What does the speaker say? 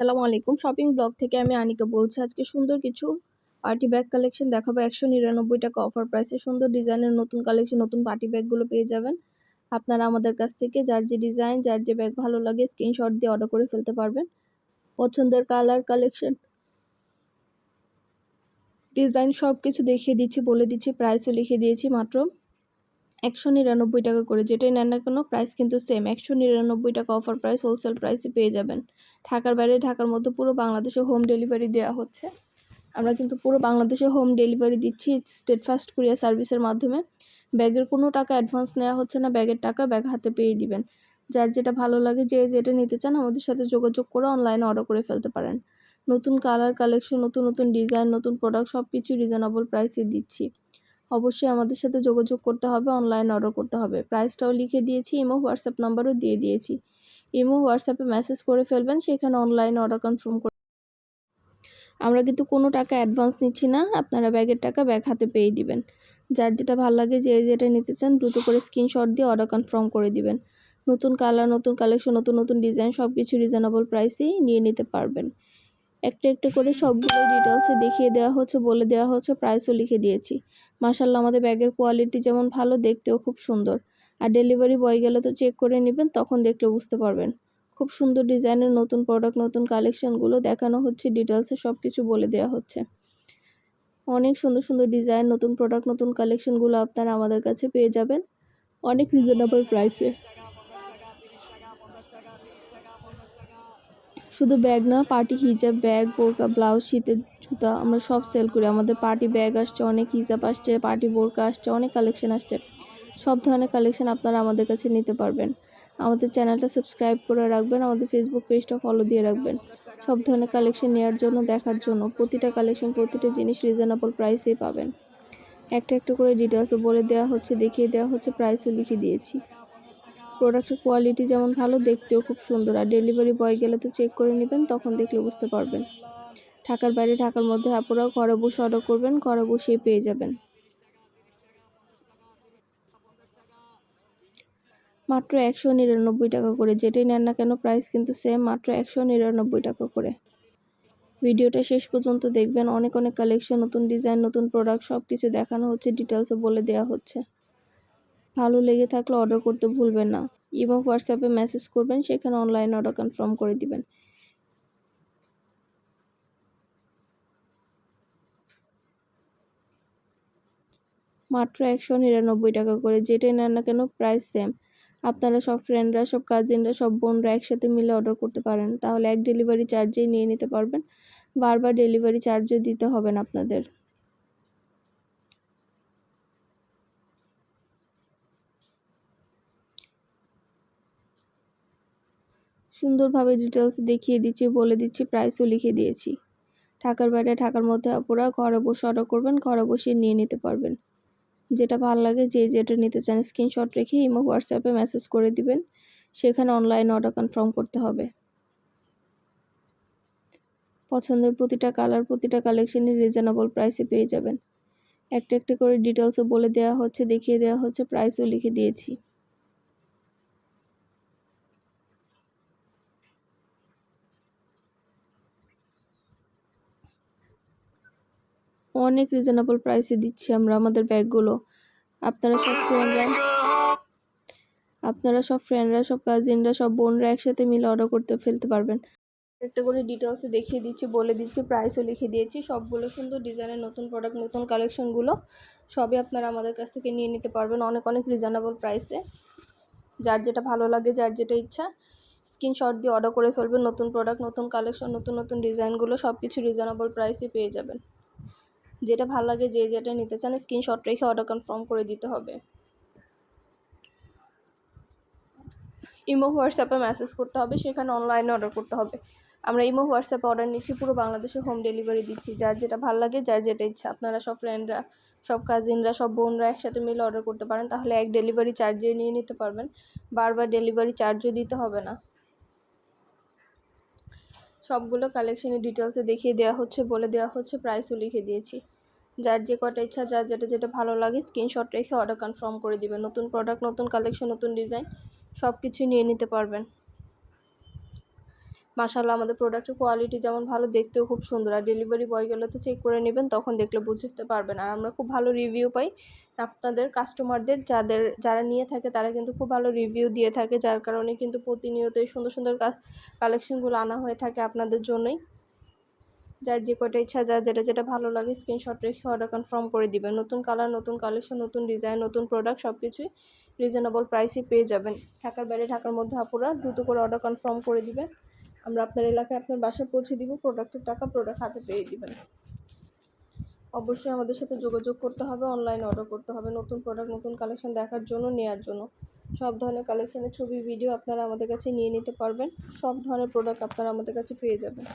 আসসালামু আলাইকুম। Shopping blog থেকে আমি আনিকা বলছি। আজকে সুন্দর কিছু পার্টি ব্যাগ কালেকশন দেখাবো। ৳১৯৯ অফার প্রাইসে সুন্দর ডিজাইনের নতুন কালেকশন, নতুন পার্টি ব্যাগগুলো পেয়ে যাবেন আপনারা আমাদের কাছ থেকে। যার যে ডিজাইন, যার যে ব্যাগ ভালো লাগে স্ক্রিনশট দিয়ে অর্ডার করে ফেলতে পারবেন। পছন্দের কালার, কালেকশন, ডিজাইন সবকিছু দেখিয়ে দিচ্ছি, বলে দিচ্ছি, প্রাইসও লিখে দিয়েছি। মাত্র ৳১৯৯ করে। যেটাই নেন না কেন প্রাইস কিন্তু সেম। ৳১৯৯ অফার প্রাইস, হোলসেল প্রাইসে পেয়ে যাবেন। ঢাকার বাইরে, ঢাকার মধ্যে পুরো বাংলাদেশে হোম ডেলিভারি দেওয়া হচ্ছে। আমরা কিন্তু পুরো বাংলাদেশে হোম ডেলিভারি দিচ্ছি স্টেটফাস্ট কুরিয়ার সার্ভিসের মাধ্যমে। ব্যাগের কোনো টাকা অ্যাডভান্স নেওয়া হচ্ছে না, ব্যাগের টাকা ব্যাগ হাতে পেয়ে দিবেন। যার যেটা ভালো লাগে, যে যেটা নিতে চান আমাদের সাথে যোগাযোগ করে অনলাইনে অর্ডার করে ফেলতে পারেন। নতুন কালার, কালেকশন, নতুন নতুন ডিজাইন, নতুন প্রোডাক্ট সব কিছু রিজনেবল প্রাইসে দিচ্ছি। অবশ্যই আমাদের সাথে যোগাযোগ করতে হবে, অনলাইনে অর্ডার করতে হবে। প্রাইসটাও লিখে দিয়েছি, ইমো হোয়াটসঅ্যাপ নাম্বারও দিয়ে দিয়েছি। ইমো হোয়াটসঅ্যাপে মেসেজ করে ফেলবেন, সেখানে অনলাইনে অর্ডার কনফার্ম করে। আমরা কিন্তু কোনো টাকা অ্যাডভান্স নিচ্ছি না, আপনারা ব্যাগের টাকা ব্যাগ হাতে পেয়ে দিবেন। যার যেটা ভালো লাগে, যে যেটা নিতে চান দ্রুত করে স্ক্রিনশট দিয়ে অর্ডার কনফার্ম করে দিবেন। নতুন কালার, নতুন কালেকশন, নতুন নতুন ডিজাইন সব কিছু রিজনেবল প্রাইসেই নিয়ে নিতে পারবেন। একটা একটা করে সবগুলো ডিটেলসে দেখিয়ে দেওয়া হচ্ছে, বলে দেওয়া হচ্ছে, প্রাইসও লিখে দিয়েছি। মাশাআল্লাহ, আমাদের ব্যাগের কোয়ালিটি যেমন ভালো, দেখতেও খুব সুন্দর। আর ডেলিভারি বয় গেলে তো চেক করে নেবেন, তখন দেখলে বুঝতে পারবেন। খুব সুন্দর ডিজাইনের নতুন প্রোডাক্ট, নতুন কালেকশনগুলো দেখানো হচ্ছে, ডিটেলসে সব কিছু বলে দেওয়া হচ্ছে। অনেক সুন্দর সুন্দর ডিজাইন, নতুন প্রোডাক্ট, নতুন কালেকশনগুলো আপনারা আমাদের কাছে পেয়ে যাবেন অনেক রিজনেবল প্রাইসে। শুধু ব্যাগ না, পার্টি হিজাব, ব্যাগ, বোরকা, ব্লাউজ, শীতের জুতা আমরা সব সেল করি। আমাদের পার্টি ব্যাগ আসছে, অনেক হিজাব আসছে, পার্টি বোরকা আসছে, অনেক কালেকশন আসছে। সব ধরনের কালেকশন আপনারা আমাদের কাছে নিতে পারবেন। আমাদের চ্যানেলটা সাবস্ক্রাইব করে রাখবেন, আমাদের ফেসবুক পেজটা ফলো দিয়ে রাখবেন। সব ধরনের কালেকশন নেওয়ার জন্য, দেখার জন্য। প্রতিটা কালেকশন, প্রতিটা জিনিস রিজনেবল প্রাইসেই পাবেন। একটা একটা করে ডিটেলসও বলে দেওয়া হচ্ছে, দেখিয়ে দেওয়া হচ্ছে, প্রাইসও লিখে দিয়েছি। প্রোডাক্টের কোয়ালিটি যেমন ভালো, দেখতেও খুব সুন্দর। আর ডেলিভারি বয় গেলে তো চেক করে নেবেন, তখন দেখলে বুঝতে পারবেন। ঢাকার বাইরে, ঢাকার মধ্যে আপনারাও ঘরে বসে অর্ডার করবেন, ঘরে বসেই পেয়ে যাবেন। মাত্র ৳১৯৯ করে। যেটাই নেন না কেন প্রাইস কিন্তু সেম, মাত্র ৳১৯৯ করে। ভিডিওটা শেষ পর্যন্ত দেখবেন, অনেক অনেক কালেকশন, নতুন ডিজাইন, নতুন প্রোডাক্ট সব কিছু দেখানো হচ্ছে, ডিটেলসও বলে দেওয়া হচ্ছে। ভালো লেগে থাকলে অর্ডার করতে ভুলবেন না। এবং হোয়াটসঅ্যাপে মেসেজ করবেন, সেখানে অনলাইন অর্ডার কনফার্ম করে দিবেন। মাত্র ৳১৯৯ করে। যেটাই নেন না কেন প্রাইস সেম। আপনারা সব ফ্রেন্ডরা, সব কাজিনরা, সব বোনরা একসাথে মিলে অর্ডার করতে পারেন, তাহলে এক ডেলিভারি চার্জেই নিয়ে নিতে পারবেন। বারবার ডেলিভারি চার্জও দিতে হবে না আপনাদের। সুন্দরভাবে ডিটেলস দেখিয়ে দিচ্ছি, বলে দিচ্ছি, প্রাইসও লিখে দিয়েছি। ঢাকার বাইরে, ঢাকার মধ্যে আপনারা ঘরে বসে অর্ডার করবেন, ঘরে বসে নিয়ে নিতে পারবেন। যেটা ভালো লাগে, যে যেটা নিতে চান স্ক্রিনশট রেখে ইমো হোয়াটসঅ্যাপে মেসেজ করে দিবেন, সেখানে অনলাইন অর্ডার কনফার্ম করতে হবে। পছন্দের প্রতিটা কালার, প্রতিটা কালেকশনই রিজনেবল প্রাইসে পেয়ে যাবেন। একটা একটা করে ডিটেলসও বলে দেওয়া হচ্ছে, দেখিয়ে দেওয়া হচ্ছে, প্রাইসও লিখে দিয়েছি। অনেক রিজনেবল প্রাইসে দিচ্ছি আমরা আমাদের ব্যাগগুলো। আপনারা সব ফ্রেন্ডরা, সব কাজিনরা, সব বোনরা একসাথে মিলে অর্ডার করতে ফেলতে পারবেন। একটা করে ডিটেলসে দেখিয়ে দিচ্ছি, বলে দিচ্ছি, প্রাইসও লিখে দিয়েছি। সবগুলো সুন্দর ডিজাইনের নতুন প্রোডাক্ট, নতুন কালেকশনগুলো সবই আপনারা আমাদের কাছ থেকে নিয়ে নিতে পারবেন অনেক অনেক রিজনেবল প্রাইসে। যার যেটা ভালো লাগে, যার যেটা ইচ্ছা স্ক্রিনশট দিয়ে অর্ডার করে ফেলবেন। নতুন প্রোডাক্ট, নতুন কালেকশন, নতুন নতুন ডিজাইনগুলো সব কিছু রিজনেবল প্রাইসে পেয়ে যাবেন। যেটা ভালো লাগে, যে যেটা নিতে চান স্ক্রিনশট রেখে অর্ডার কনফার্ম করে দিতে হবে। ইমো হোয়াটসঅ্যাপে মেসেজ করতে হবে, সেখানে অনলাইনে অর্ডার করতে হবে। আমরা ইমো হোয়াটসঅ্যাপে অর্ডার নিচ্ছি, পুরো বাংলাদেশে হোম ডেলিভারি দিচ্ছি। যার যেটা ভালো লাগে, যার যেটা ইচ্ছা আপনারা সব ফ্রেন্ডরা, সব কাজিনরা, সব বোনরা একসাথে মিলে অর্ডার করতে পারেন, তাহলে এক ডেলিভারি চার্জে নিয়ে নিতে পারবেন। বারবার ডেলিভারি চার্জও দিতে হবে না। সবগুলো কালেকশনের ডিটেলসে দেখিয়ে দেওয়া হচ্ছে, বলে দেওয়া হচ্ছে, প্রাইসও লিখে দিয়েছি। যার যে কটা ইচ্ছা, যার যেটা যেটা ভালো লাগে স্ক্রিনশট রেখে অর্ডার কনফার্ম করে দিবেন। নতুন প্রোডাক্ট, নতুন কালেকশন, নতুন ডিজাইন সব কিছু নিয়ে নিতে পারবেন। মাশাআল্লাহ আমাদের প্রোডাক্টের কোয়ালিটি যেমন ভালো, দেখতেও খুব সুন্দর। আর ডেলিভারি বয় গেলে তো চেক করে নেবেন, তখন দেখলে বুঝতে পারবেন। আর আমরা খুব ভালো রিভিউ পাই আপনাদের কাস্টমারদের, যারা নিয়ে থাকে তারা কিন্তু খুব ভালো রিভিউ দিয়ে থাকে, যার কারণে কিন্তু প্রতিনিয়তই সুন্দর সুন্দর কালেকশনগুলো আনা হয়ে থাকে আপনাদের জন্যই। যার যে কয়টা ইচ্ছা, যার যেটা ভালো লাগে স্ক্রিনশট রেখে অর্ডার কনফার্ম করে দিবেন। নতুন কালার, নতুন কালেকশন, নতুন ডিজাইন, নতুন প্রোডাক্ট সব কিছুই রিজনেবল প্রাইসে পেয়ে যাবেন। ঢাকার বাইরে, ঢাকার মধ্যে আপুরা দ্রুত করে অর্ডার কনফার্ম করে দিবেন। আমরা আপনার এলাকায় আপনার বাসায় পৌঁছে দিব, প্রোডাক্টের টাকা প্রোডাক্ট হাতে পেয়ে দিবেন। অবশ্যই আমাদের সাথে যোগাযোগ করতে হবে, অনলাইনে অর্ডার করতে হবে নতুন প্রোডাক্ট, নতুন কালেকশন দেখার জন্য, নেওয়ার জন্য। সব ধরনের কালেকশনের ছবি, ভিডিও আপনারা আমাদের কাছে নিয়ে নিতে পারবেন। সব ধরনের প্রোডাক্ট আপনারা আমাদের কাছে পেয়ে যাবেন।